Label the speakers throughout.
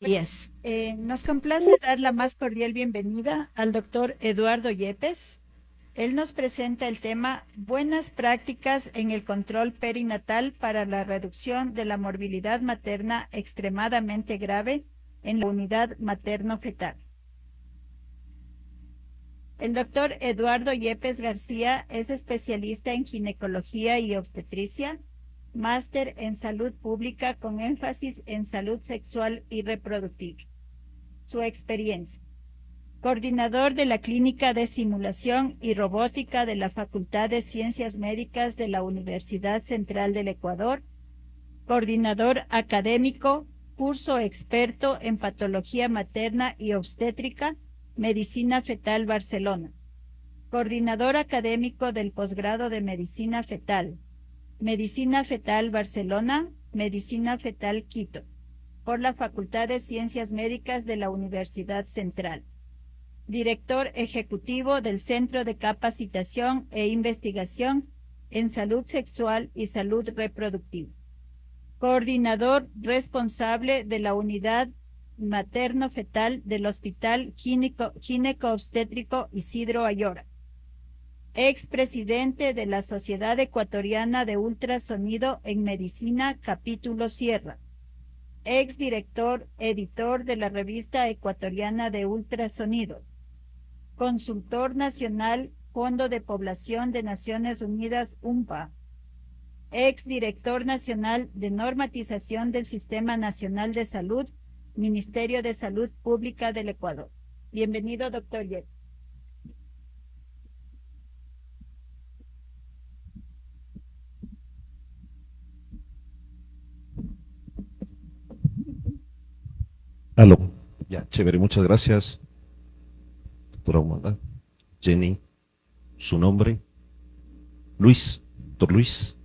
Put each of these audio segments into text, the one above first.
Speaker 1: Yes. Nos complace dar la más cordial bienvenida al doctor Eduardo Yepes. Él nos presenta el tema Buenas prácticas en el control perinatal para la reducción de la morbilidad materna extremadamente grave en la unidad materno-fetal. El doctor Eduardo Yepes García es especialista en ginecología y obstetricia, máster en salud pública con énfasis en salud sexual y reproductiva. Su experiencia: coordinador de la Clínica de Simulación y Robótica de la Facultad de Ciencias Médicas de la Universidad Central del Ecuador, coordinador académico, curso experto en patología materna y obstétrica, Medicina Fetal Barcelona, coordinador académico del posgrado de Medicina Fetal, Medicina Fetal Barcelona, Medicina Fetal Quito, por la Facultad de Ciencias Médicas de la Universidad Central. Director ejecutivo del Centro de Capacitación e Investigación en Salud Sexual y Salud Reproductiva. Coordinador responsable de la Unidad Materno-Fetal del Hospital Gineco-Obstétrico Isidro Ayora. Expresidente de la Sociedad Ecuatoriana de Ultrasonido en Medicina, capítulo Sierra. Exdirector, editor de la Revista Ecuatoriana de Ultrasonido. Consultor nacional, Fondo de Población de Naciones Unidas, UNPA. Exdirector nacional de normatización del Sistema Nacional de Salud, Ministerio de Salud Pública del Ecuador. Bienvenido, doctor Yep.
Speaker 2: Aló. Ya, chévere, muchas gracias. Doctora Humada, Jenny, su nombre, Luis, doctor Luis.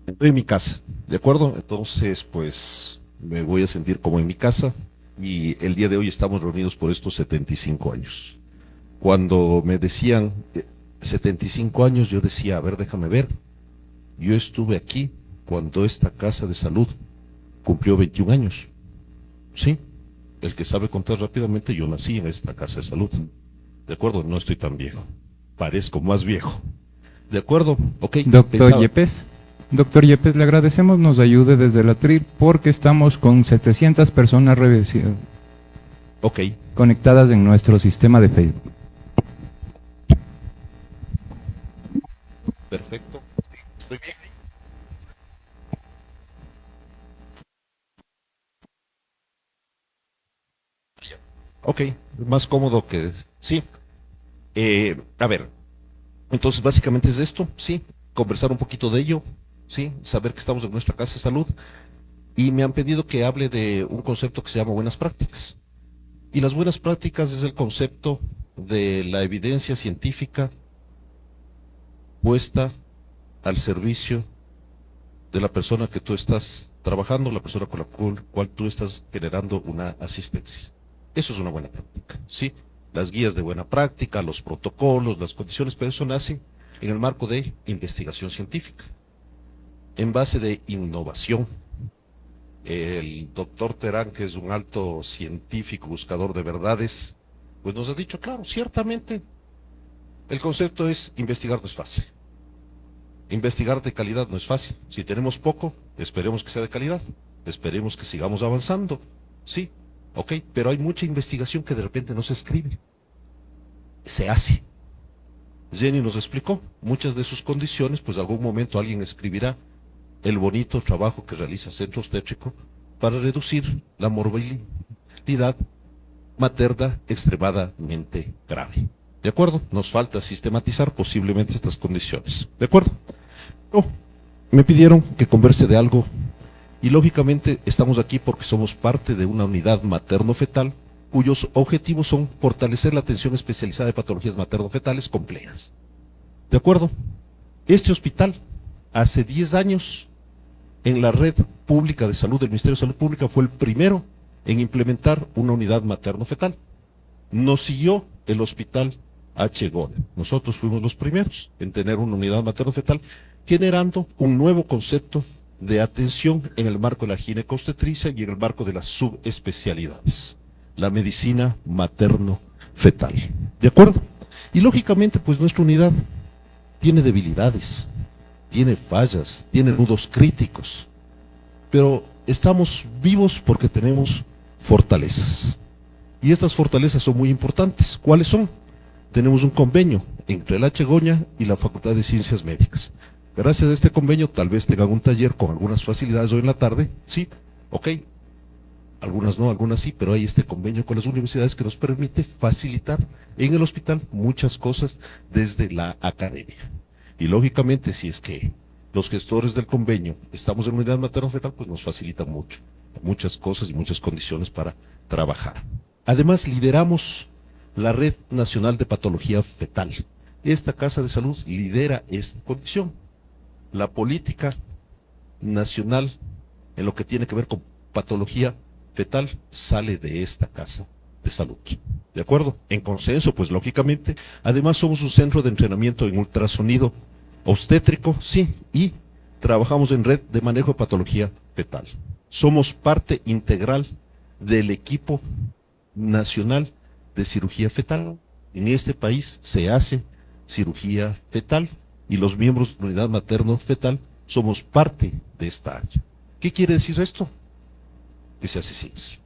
Speaker 2: Estoy en mi casa, ¿de acuerdo? Entonces, pues, me voy a sentir como en mi casa y el día de hoy estamos reunidos por estos 75 años. Cuando me decían 75 años, yo decía, a ver, déjame ver. Yo estuve aquí cuando esta casa de salud cumplió 21 años. Sí, el que sabe contar rápidamente, yo nací en esta casa de salud. ¿De acuerdo? No estoy tan viejo. Parezco más viejo. ¿De acuerdo? Ok.
Speaker 3: Doctor Yepes, le agradecemos nos ayude desde la TRIP porque estamos con 700 personas conectadas en nuestro sistema de Facebook.
Speaker 2: Perfecto. Estoy bien. Ok, más cómodo que... Sí. A ver, entonces básicamente es esto, sí, conversar un poquito de ello, sí, saber que estamos en nuestra casa de salud, y me han pedido que hable de un concepto que se llama buenas prácticas. Y las buenas prácticas es el concepto de la evidencia científica puesta al servicio de la persona que tú estás trabajando, la persona con la cual tú estás generando una asistencia. Eso es una buena práctica, ¿sí? Las guías de buena práctica, los protocolos, las condiciones, pero eso nace en el marco de investigación científica, en base de innovación. El doctor Terán, que es un alto científico, buscador de verdades, pues nos ha dicho, claro, ciertamente, el concepto es investigar no es fácil. Investigar de calidad no es fácil. Si tenemos poco, esperemos que sea de calidad. Esperemos que sigamos avanzando. Sí, ok, pero hay mucha investigación que de repente no se escribe. Se hace. Jenny nos explicó muchas de sus condiciones, pues algún momento alguien escribirá el bonito trabajo que realiza Centro Obstétrico para reducir la morbilidad materna extremadamente grave. ¿De acuerdo? Nos falta sistematizar posiblemente estas condiciones. ¿De acuerdo? No, me pidieron que converse de algo y lógicamente estamos aquí porque somos parte de una unidad materno-fetal cuyos objetivos son fortalecer la atención especializada de patologías materno-fetales complejas. ¿De acuerdo? Este hospital, hace 10 años, en la red pública de salud del Ministerio de Salud Pública, fue el primero en implementar una unidad materno-fetal. Nos siguió el hospital H. Gore. Nosotros fuimos los primeros en tener una unidad materno-fetal, generando un nuevo concepto de atención en el marco de la ginecobstetricia y en el marco de las subespecialidades, la medicina materno-fetal. ¿De acuerdo? Y lógicamente, pues nuestra unidad tiene debilidades, tiene fallas, tiene nudos críticos, pero estamos vivos porque tenemos fortalezas. Y estas fortalezas son muy importantes. ¿Cuáles son? Tenemos un convenio entre el H. y la Facultad de Ciencias Médicas. Gracias a este convenio, tal vez tengan un taller con algunas facilidades hoy en la tarde, sí, ok, algunas no, algunas sí, pero hay este convenio con las universidades que nos permite facilitar en el hospital muchas cosas desde la academia. Y lógicamente, si es que los gestores del convenio estamos en unidad materno-fetal, pues nos facilitan muchas cosas y muchas condiciones para trabajar. Además, lideramos la Red Nacional de Patología Fetal. Esta Casa de Salud lidera esta condición. La política nacional en lo que tiene que ver con patología fetal sale de esta Casa de Salud. ¿De acuerdo? En consenso, pues lógicamente. Además, somos un centro de entrenamiento en ultrasonido obstétrico, sí, y trabajamos en red de manejo de patología fetal. Somos parte integral del equipo nacional de cirugía fetal. En este país se hace cirugía fetal y los miembros de la unidad materno-fetal somos parte de esta área. ¿Qué quiere decir esto? Que se hace ciencia.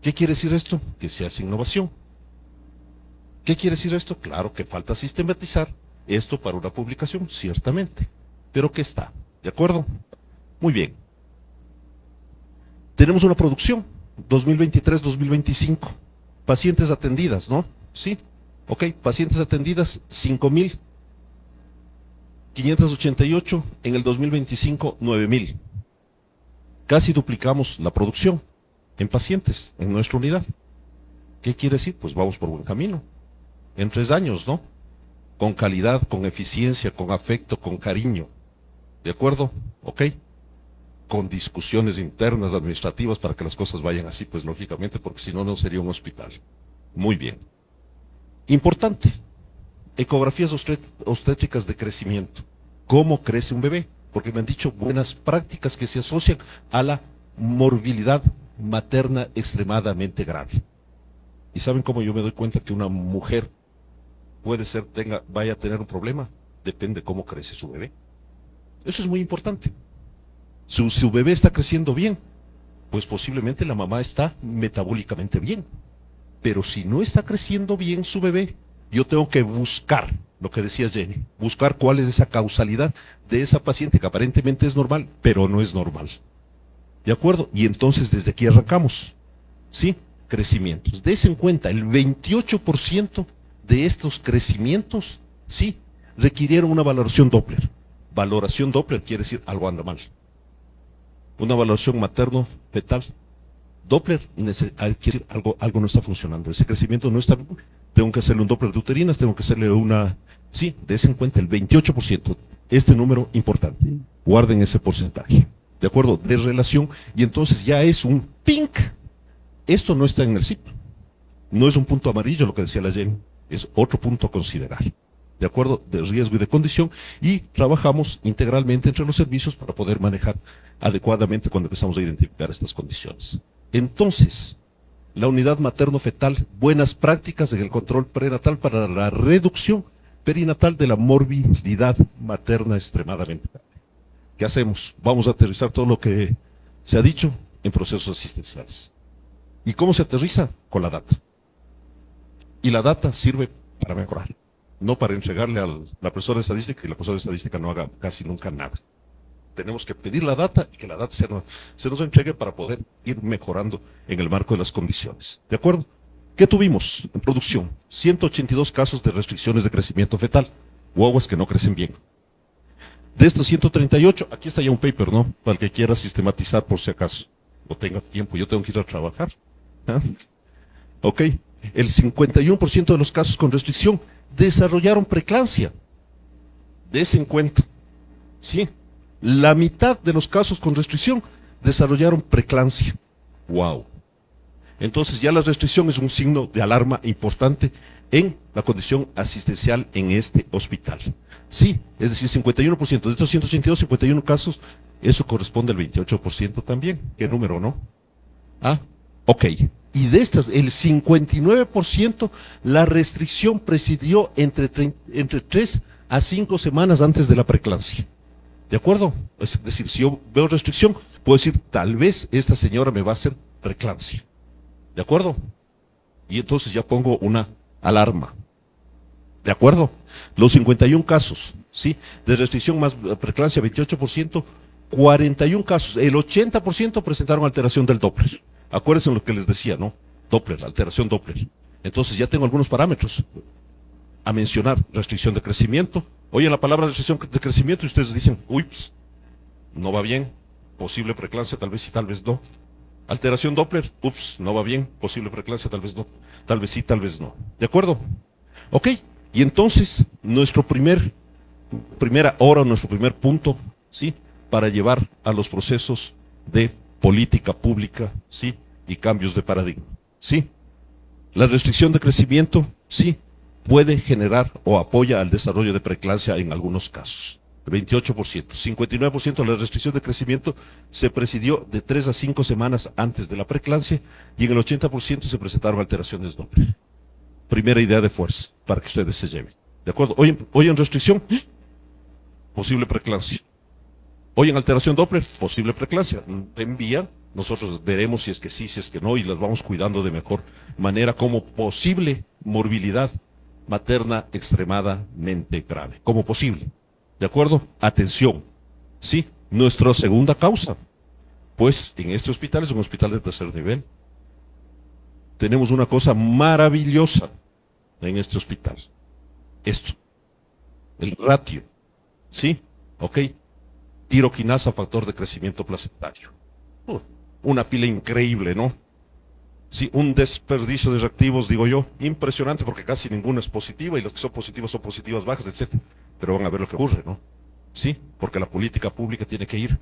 Speaker 2: ¿Qué quiere decir esto? Que se hace innovación. ¿Qué quiere decir esto? Claro que falta sistematizar esto para una publicación, ciertamente. Pero ¿qué está? ¿De acuerdo? Muy bien. Tenemos una producción, 2023-2025. Pacientes atendidas, ¿no? Sí. Ok, pacientes atendidas, 5.588, en el 2025, 9.000. Casi duplicamos la producción en pacientes en nuestra unidad. ¿Qué quiere decir? Pues vamos por buen camino. En 3 años, ¿no? Con calidad, con eficiencia, con afecto, con cariño. ¿De acuerdo? Ok. Con discusiones internas administrativas para que las cosas vayan así, pues lógicamente, porque si no, no sería un hospital. Muy bien. Importante, ecografías obstétricas de crecimiento. ¿Cómo crece un bebé? Porque me han dicho buenas prácticas que se asocian a la morbilidad materna extremadamente grave. ¿Y saben cómo yo me doy cuenta que una mujer puede ser, vaya a tener un problema? Depende cómo crece su bebé. Eso es muy importante. Si su bebé está creciendo bien, pues posiblemente la mamá está metabólicamente bien. Pero si no está creciendo bien su bebé, yo tengo que buscar, lo que decía Jenny, buscar cuál es esa causalidad de esa paciente que aparentemente es normal, pero no es normal. ¿De acuerdo? Y entonces desde aquí arrancamos. ¿Sí? Crecimientos. Des en cuenta, el 28% de estos crecimientos, sí, requirieron una valoración Doppler. Valoración Doppler quiere decir algo anda mal. Una valoración materno-fetal. Doppler quiere decir algo no está funcionando. Ese crecimiento no está bien. Tengo que hacerle un Doppler de uterinas, tengo que hacerle una... Sí, des en cuenta el 28%. Este número importante. Guarden ese porcentaje. ¿De acuerdo? De relación. Y entonces ya es un pink. Esto no está en el CIP. No es un punto amarillo lo que decía la Jenny. Es otro punto a considerar. ¿De acuerdo? De riesgo y de condición. Y trabajamos integralmente entre los servicios para poder manejar adecuadamente cuando empezamos a identificar estas condiciones. Entonces, la unidad materno-fetal, buenas prácticas en el control prenatal para la reducción perinatal de la morbilidad materna extremadamente grave. ¿Qué hacemos? Vamos a aterrizar todo lo que se ha dicho en procesos asistenciales. ¿Y cómo se aterriza? Con la data. Y la data sirve para mejorar, no para entregarle a la profesora de estadística y la profesora de estadística no haga casi nunca nada. Tenemos que pedir la data y que la data se nos entregue para poder ir mejorando en el marco de las condiciones. ¿De acuerdo? ¿Qué tuvimos en producción? 182 casos de restricciones de crecimiento fetal, guaguas que no crecen bien. De estos 138, aquí está ya un paper, ¿no? Para el que quiera sistematizar por si acaso, o tenga tiempo, yo tengo que ir a trabajar. ¿Ah? Ok, el 51% de los casos con restricción desarrollaron preeclampsia. Des en cuenta, ¿sí? La mitad de los casos con restricción desarrollaron preeclampsia. ¡Wow! Entonces ya la restricción es un signo de alarma importante en la condición asistencial en este hospital. Sí, es decir, 51% de estos 182, 51 casos Eso corresponde al 28% también. ¿Qué número, no? Ah, ok. Y de estas, el 59%, la restricción presidió entre 3 a 5 semanas antes de la preeclampsia. ¿De acuerdo? Es decir, si yo veo restricción, puedo decir, tal vez esta señora me va a hacer preeclampsia. ¿De acuerdo? Y entonces ya pongo una alarma. ¿De acuerdo? Los 51 casos, ¿sí? De restricción más preeclampsia, 28%, 41 casos, el 80% presentaron alteración del Doppler. Acuérdense lo que les decía, ¿no? Doppler, alteración Doppler. Entonces ya tengo algunos parámetros a mencionar. Restricción de crecimiento. Oyen la palabra restricción de crecimiento y ustedes dicen, uy, pues, no va bien. Posible preeclampsia, tal vez sí, tal vez no. Alteración Doppler, ups, no va bien. Posible preeclampsia, tal vez no. Tal vez sí, tal vez no. ¿De acuerdo? Ok. Y entonces, nuestro primer punto, ¿sí? Para llevar a los procesos de política pública, ¿sí? Y cambios de paradigma, ¿sí? La restricción de crecimiento, sí, puede generar o apoya al desarrollo de preeclampsia en algunos casos. 28%, 59% de la restricción de crecimiento se presidió de 3 a 5 semanas antes de la preeclampsia y en el 80% se presentaron alteraciones Doppler. Primera idea de fuerza para que ustedes se lleven. ¿De acuerdo? Hoy en restricción, posible preeclampsia. Hoy en alteración Doppler, posible preeclampsia. Envía, nosotros veremos si es que sí, si es que no, y las vamos cuidando de mejor manera como posible morbilidad materna extremadamente grave. Como posible. ¿De acuerdo? Atención. Sí, nuestra segunda causa. Pues en este hospital es un hospital de tercer nivel. Tenemos una cosa maravillosa en este hospital. Esto. El ratio. ¿Sí? ¿Ok? Tiroquinasa, factor de crecimiento placentario. Una pila increíble, ¿no? Sí, un desperdicio de reactivos, digo yo, impresionante porque casi ninguna es positiva y las que son positivas bajas, etc. Pero van a ver lo que ocurre, ¿no? Sí, porque la política pública tiene que ir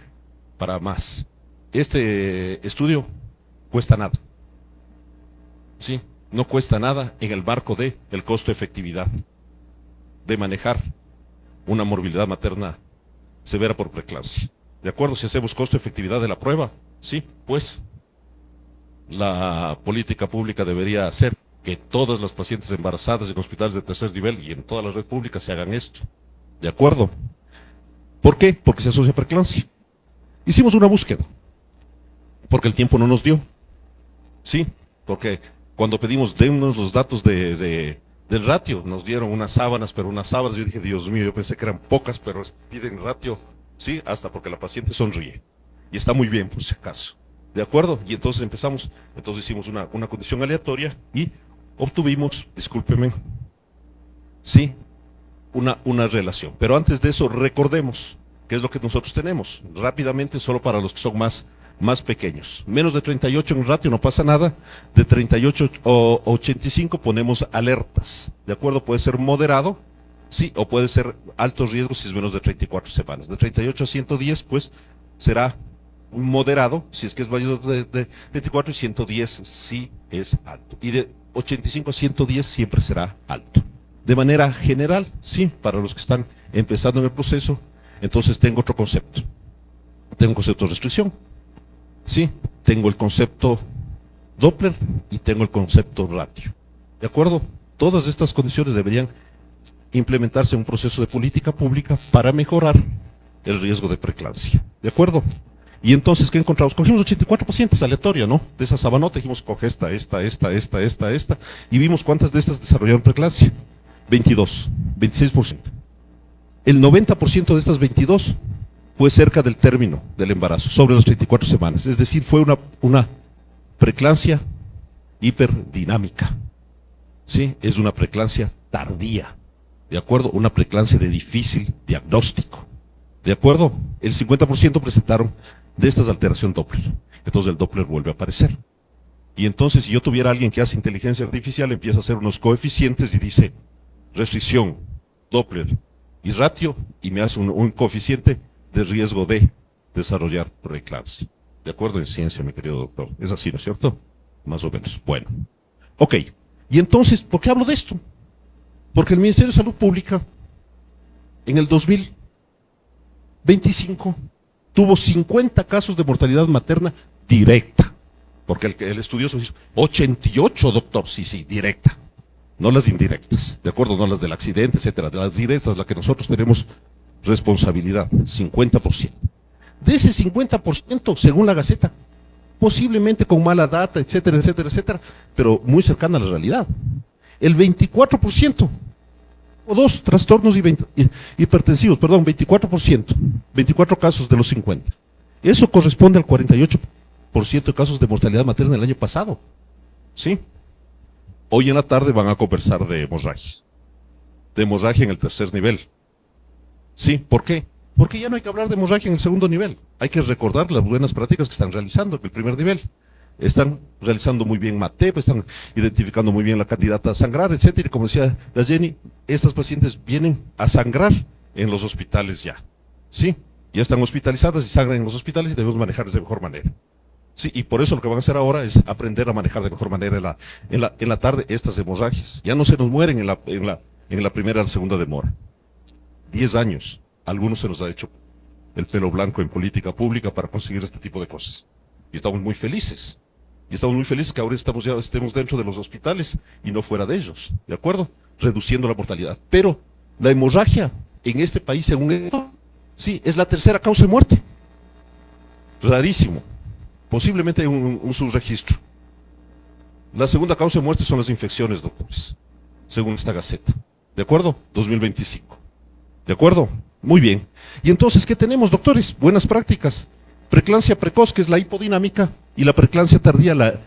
Speaker 2: para más. Este estudio cuesta nada. Sí, no cuesta nada en el marco de el costo-efectividad de manejar una morbilidad materna severa por preeclampsia. ¿De acuerdo? Si hacemos costo-efectividad de la prueba, sí, pues la política pública debería hacer que todas las pacientes embarazadas en hospitales de tercer nivel y en toda la red pública se hagan esto. ¿De acuerdo? ¿Por qué? Porque se asocia a preeclampsia. Hicimos una búsqueda, porque el tiempo no nos dio. Sí, porque cuando pedimos, dennos los datos del ratio, nos dieron unas sábanas, pero unas sábanas, yo dije, Dios mío, yo pensé que eran pocas, pero piden ratio, sí, hasta porque la paciente sonríe. Y está muy bien, por si acaso. ¿De acuerdo? Y entonces entonces hicimos una condición aleatoria y obtuvimos, discúlpeme, sí, una relación. Pero antes de eso, recordemos qué es lo que nosotros tenemos. Rápidamente, solo para los que son más pequeños. Menos de 38 en ratio no pasa nada. De 38 o 85 ponemos alertas. ¿De acuerdo? Puede ser moderado, sí, o puede ser alto riesgo si es menos de 34 semanas. De 38 a 110, pues, será moderado, si es que es mayor de 24, y 110 sí es alto. Y de 85 a 110 siempre será alto. De manera general, sí, para los que están empezando en el proceso, entonces tengo otro concepto. Tengo un concepto de restricción, sí, tengo el concepto Doppler y tengo el concepto ratio. ¿De acuerdo? Todas estas condiciones deberían implementarse en un proceso de política pública para mejorar el riesgo de preeclampsia. ¿De acuerdo? Y entonces, ¿qué encontramos? Cogimos 84 pacientes aleatoria, ¿no? De esa sabanota, dijimos, coge esta, y vimos cuántas de estas desarrollaron preeclampsia. 22, 26%. El 90% de estas 22 fue cerca del término del embarazo, sobre las 34 semanas. Es decir, fue una preeclampsia hiperdinámica. ¿Sí? Es una preeclampsia tardía. ¿De acuerdo? Una preeclampsia de difícil diagnóstico. ¿De acuerdo? El 50% presentaron de estas alteración Doppler. Entonces el Doppler vuelve a aparecer. Y entonces, si yo tuviera alguien que hace inteligencia artificial, empieza a hacer unos coeficientes y dice restricción, Doppler y ratio, y me hace un coeficiente de riesgo de desarrollar preeclampsia. ¿De acuerdo? En ciencia, mi querido doctor. Es así, ¿no es cierto? Más o menos. Bueno. Ok. Y entonces, ¿por qué hablo de esto? Porque el Ministerio de Salud Pública, en el 2025, tuvo 50 casos de mortalidad materna directa, porque el estudioso hizo 88, doctor, sí, directa, no las indirectas, ¿de acuerdo? No las del accidente, etcétera, de las directas, las que nosotros tenemos responsabilidad, 50%. De ese 50%, según la Gaceta, posiblemente con mala data, etcétera, etcétera, etcétera, pero muy cercana a la realidad. El 24%, o dos trastornos hipertensivos, 24%, 24 casos de los 50. Eso corresponde al 48% de casos de mortalidad materna el año pasado. ¿Sí? Hoy en la tarde van a conversar de hemorragia en el tercer nivel. ¿Sí? ¿Por qué? Porque ya no hay que hablar de hemorragia en el segundo nivel. Hay que recordar las buenas prácticas que están realizando en el primer nivel. Están realizando muy bien MATEP, están identificando muy bien la candidata a sangrar, etcétera. Y como decía la Jenny, estas pacientes vienen a sangrar en los hospitales ya. ¿Sí? Ya están hospitalizadas y sangran en los hospitales y debemos manejarlas de mejor manera. Sí, y por eso lo que van a hacer ahora es aprender a manejar de mejor manera en la tarde estas hemorragias. Ya no se nos mueren en la primera o la segunda demora. 10 años. Algunos se nos ha hecho el pelo blanco en política pública para conseguir este tipo de cosas. Y estamos muy felices. Y estamos muy felices que ahora estemos dentro de los hospitales y no fuera de ellos. ¿De acuerdo? Reduciendo la mortalidad. Pero la hemorragia en este país, según esto, sí, es la tercera causa de muerte. Rarísimo. Posiblemente un subregistro. La segunda causa de muerte son las infecciones, doctores, según esta Gaceta. ¿De acuerdo? 2025. ¿De acuerdo? Muy bien. Y entonces, ¿qué tenemos, doctores? Buenas prácticas. Preeclampsia precoz, que es la hipodinámica, y la preeclampsia tardía,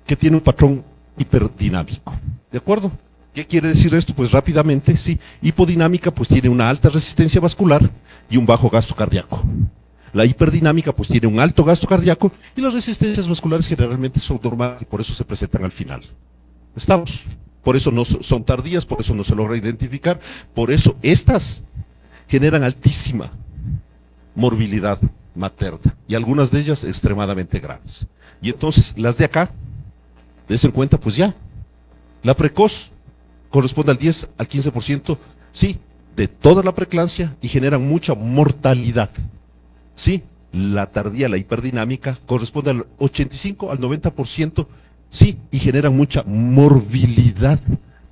Speaker 2: que tiene un patrón hiperdinámico. ¿De acuerdo? ¿Qué quiere decir esto? Pues rápidamente, sí. Hipodinámica, pues tiene una alta resistencia vascular y un bajo gasto cardíaco. La hiperdinámica, pues tiene un alto gasto cardíaco y las resistencias vasculares generalmente son normales y por eso se presentan al final. ¿Estamos? Por eso no son tardías, por eso no se logra identificar, por eso estas generan altísima morbilidad materna y algunas de ellas extremadamente graves. Y entonces las de acá, des en cuenta, pues ya, la precoz corresponde al 10 al 15%, sí, de toda la preeclampsia y generan mucha mortalidad. Sí, la tardía, la hiperdinámica, corresponde al 85 al 90%, sí, y generan mucha morbilidad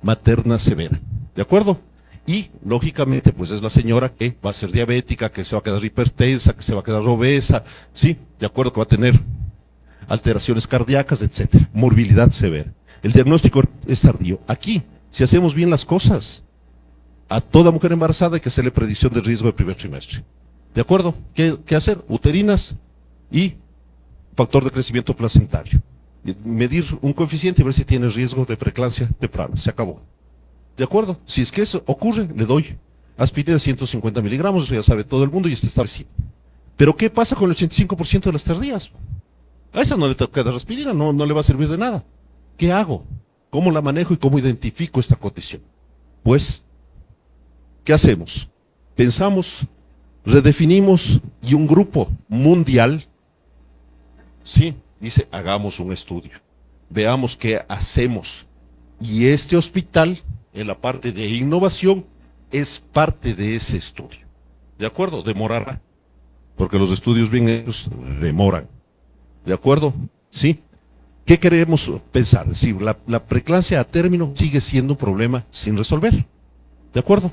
Speaker 2: materna severa. ¿De acuerdo? Y, lógicamente, pues es la señora que va a ser diabética, que se va a quedar hipertensa, que se va a quedar obesa, sí, de acuerdo, que va a tener alteraciones cardíacas, etcétera, morbilidad severa. El diagnóstico es tardío. Aquí, si hacemos bien las cosas, a toda mujer embarazada hay que hacerle predicción de riesgo del primer trimestre. ¿De acuerdo? ¿Qué hacer? Uterinas y factor de crecimiento placentario. Medir un coeficiente y ver si tiene riesgo de preeclampsia temprana. Se acabó. ¿De acuerdo? Si es que eso ocurre, le doy aspirina de 150 miligramos, eso ya sabe todo el mundo y está establecido. Pero ¿qué pasa con el 85% de las tardías? A esa no le toca dar aspirina, no le va a servir de nada. ¿Qué hago? ¿Cómo la manejo y cómo identifico esta condición? Pues, ¿qué hacemos? Pensamos, redefinimos y un grupo mundial, sí, dice, hagamos un estudio, veamos qué hacemos. Y este hospital, en la parte de innovación, es parte de ese estudio. ¿De acuerdo? Demorará, porque los estudios bien hechos demoran. ¿De acuerdo? ¿Sí? ¿Qué queremos pensar? Sí, la preeclampsia a término sigue siendo un problema sin resolver. ¿De acuerdo?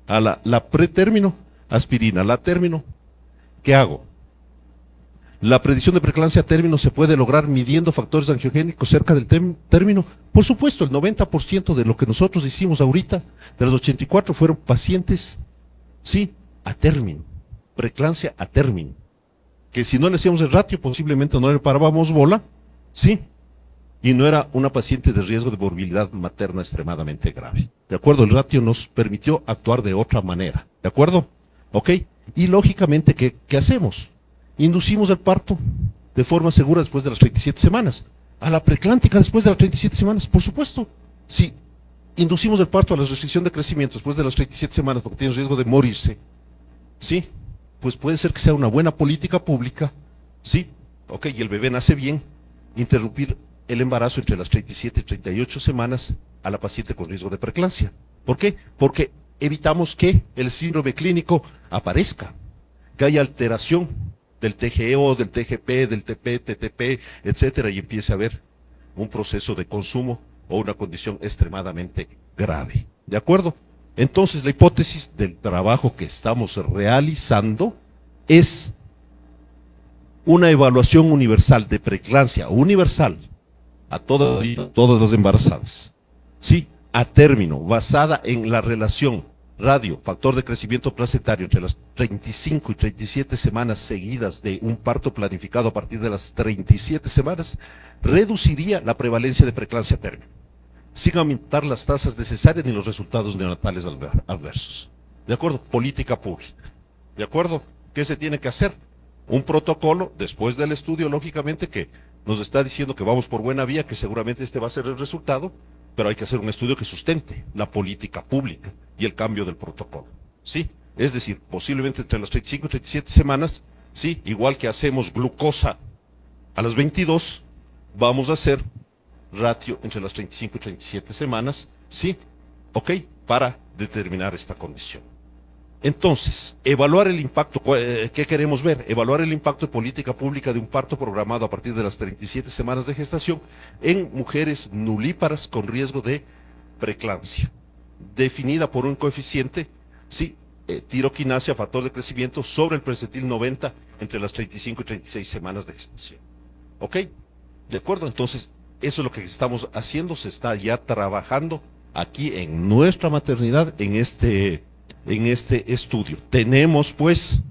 Speaker 2: A la pretérmino, aspirina. La término, ¿qué hago? ¿La predicción de preeclampsia a término se puede lograr midiendo factores angiogénicos cerca del término? Por supuesto, el 90% de lo que nosotros hicimos ahorita, de los 84, fueron pacientes, sí, a término. Preeclampsia a término. Que si no le hacíamos el ratio, posiblemente no le parábamos bola, sí, y no era una paciente de riesgo de morbilidad materna extremadamente grave. ¿De acuerdo? El ratio nos permitió actuar de otra manera. ¿De acuerdo? ¿Ok? Y lógicamente, ¿qué hacemos? Inducimos el parto de forma segura después de las 37 semanas. A la preeclántica después de las 37 semanas, por supuesto. Si inducimos el parto a la restricción de crecimiento después de las 37 semanas porque tiene riesgo de morirse, sí, pues puede ser que sea una buena política pública, sí, ok, y el bebé nace bien, interrumpir el embarazo entre las 37 y 38 semanas a la paciente con riesgo de preeclampsia. ¿Por qué? Porque evitamos que el síndrome clínico aparezca, que haya alteración del TGO, del TGP, del TP, TTP, etcétera, y empiece a haber un proceso de consumo o una condición extremadamente grave. ¿De acuerdo? Entonces, la hipótesis del trabajo que estamos realizando es una evaluación universal de preeclampsia, universal, a todas las embarazadas. Sí, a término, basada en la relación radio, factor de crecimiento placentario entre las 35 y 37 semanas seguidas de un parto planificado a partir de las 37 semanas, reduciría la prevalencia de preeclampsia a término, sin aumentar las tasas de cesárea ni los resultados neonatales adversos. ¿De acuerdo? Política pública. ¿De acuerdo? ¿Qué se tiene que hacer? Un protocolo, después del estudio, lógicamente, que nos está diciendo que vamos por buena vía, que seguramente este va a ser el resultado, pero hay que hacer un estudio que sustente la política pública y el cambio del protocolo. ¿Sí? Es decir, posiblemente entre las 35 y 37 semanas, ¿sí? Igual que hacemos glucosa a las 22, vamos a hacer ratio entre las 35 y 37 semanas, ¿sí? ¿Ok? Para determinar esta condición. Entonces, evaluar el impacto, ¿qué queremos ver? Evaluar el impacto de política pública de un parto programado a partir de las 37 semanas de gestación en mujeres nulíparas con riesgo de preeclampsia, definida por un coeficiente, sí, tiroquinasia, factor de crecimiento, sobre el percentil 90 entre las 35 y 36 semanas de gestación. ¿Ok? ¿De acuerdo? Entonces, eso es lo que estamos haciendo, se está ya trabajando aquí en nuestra maternidad, en este estudio. Tenemos pues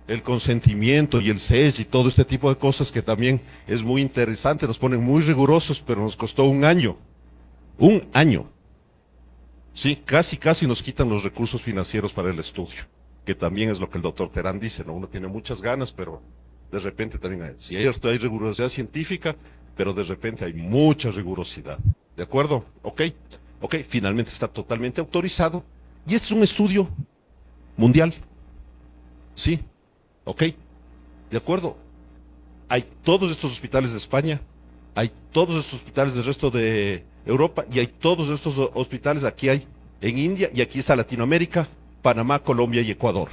Speaker 2: el consentimiento y el SES y todo este tipo de cosas que también es muy interesante, nos ponen muy rigurosos, pero nos costó un año. Un año. Sí, casi nos quitan los recursos financieros para el estudio, que también es lo que el doctor Terán dice, ¿no? Uno tiene muchas ganas, pero de repente también hay rigurosidad científica, pero de repente hay mucha rigurosidad. ¿De acuerdo? Ok, finalmente está totalmente autorizado. Y este es un estudio mundial. Sí, ok, de acuerdo. Hay todos estos hospitales de España, hay todos estos hospitales del resto de Europa y hay todos estos hospitales, aquí hay en India y aquí está Latinoamérica, Panamá, Colombia y Ecuador.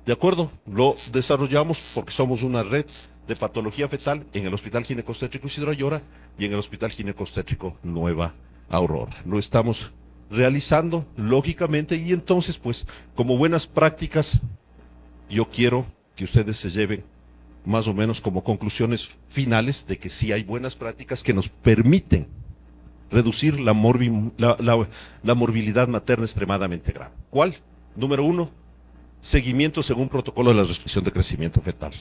Speaker 2: De acuerdo, lo desarrollamos porque somos una red de patología fetal en el Hospital Ginecostétrico Isidro Ayora y en el Hospital Ginecostétrico Nueva Aurora. Lo estamos realizando, lógicamente, y entonces, pues, como buenas prácticas, yo quiero que ustedes se lleven más o menos como conclusiones finales de que sí hay buenas prácticas que nos permiten reducir la morbilidad materna extremadamente grave. ¿Cuál? Número 1, seguimiento según protocolo de la restricción de crecimiento fetal.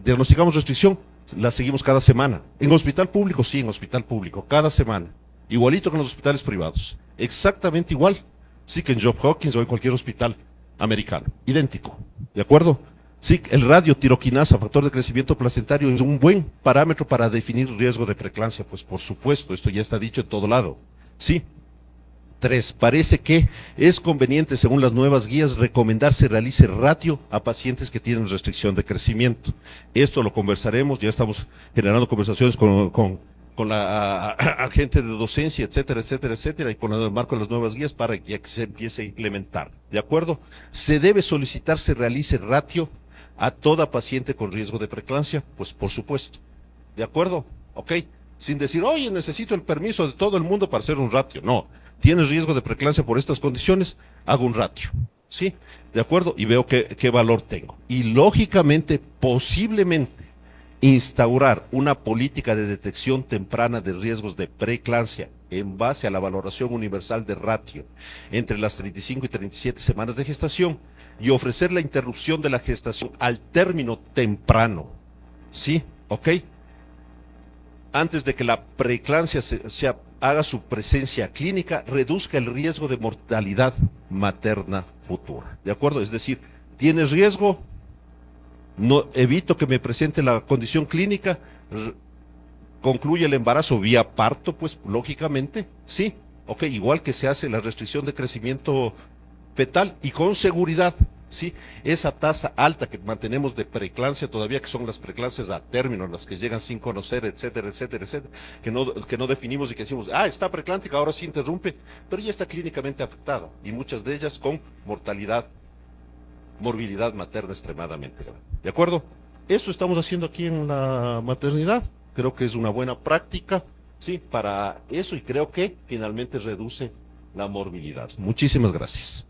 Speaker 2: Diagnosticamos restricción, la seguimos cada semana. En hospital público, sí, en hospital público, cada semana. Igualito que en los hospitales privados. Exactamente igual. Sí, que en Johns Hopkins o en cualquier hospital americano. Idéntico. ¿De acuerdo? Sí, el radio tiroquinasa, factor de crecimiento placentario, es un buen parámetro para definir riesgo de preeclampsia. Pues por supuesto, esto ya está dicho en todo lado. Sí. 3. Parece que es conveniente, según las nuevas guías, recomendar se realice ratio a pacientes que tienen restricción de crecimiento. Esto lo conversaremos, ya estamos generando conversaciones con la agente de docencia, etcétera, etcétera, etcétera, y con el marco de las nuevas guías para que se empiece a implementar. ¿De acuerdo? Se debe solicitar se realice ratio a toda paciente con riesgo de preeclampsia, pues por supuesto. ¿De acuerdo? Ok. Sin decir, oye, necesito el permiso de todo el mundo para hacer un ratio. No. ¿Tienes riesgo de preeclampsia por estas condiciones? Hago un ratio. ¿Sí? ¿De acuerdo? Y veo qué valor tengo. Y lógicamente, posiblemente, instaurar una política de detección temprana de riesgos de preeclampsia en base a la valoración universal de ratio entre las 35 y 37 semanas de gestación y ofrecer la interrupción de la gestación al término temprano. ¿Sí? ¿Ok? Antes de que la preeclampsia haga su presencia clínica, reduzca el riesgo de mortalidad materna futura. ¿De acuerdo? Es decir, ¿tienes riesgo? No, evito que me presente la condición clínica, concluye el embarazo vía parto, pues lógicamente, sí, ok, igual que se hace la restricción de crecimiento fetal y con seguridad, sí, esa tasa alta que mantenemos de preeclampsia todavía, que son las preeclampsias a término, las que llegan sin conocer, etcétera, etcétera, etcétera, que no definimos y que decimos, está preeclántica, ahora sí interrumpe, pero ya está clínicamente afectada y muchas de ellas con morbilidad materna extremadamente grande. ¿De acuerdo? Eso estamos haciendo aquí en la maternidad. Creo que es una buena práctica, sí, para eso, y creo que finalmente reduce la morbilidad. Muchísimas gracias.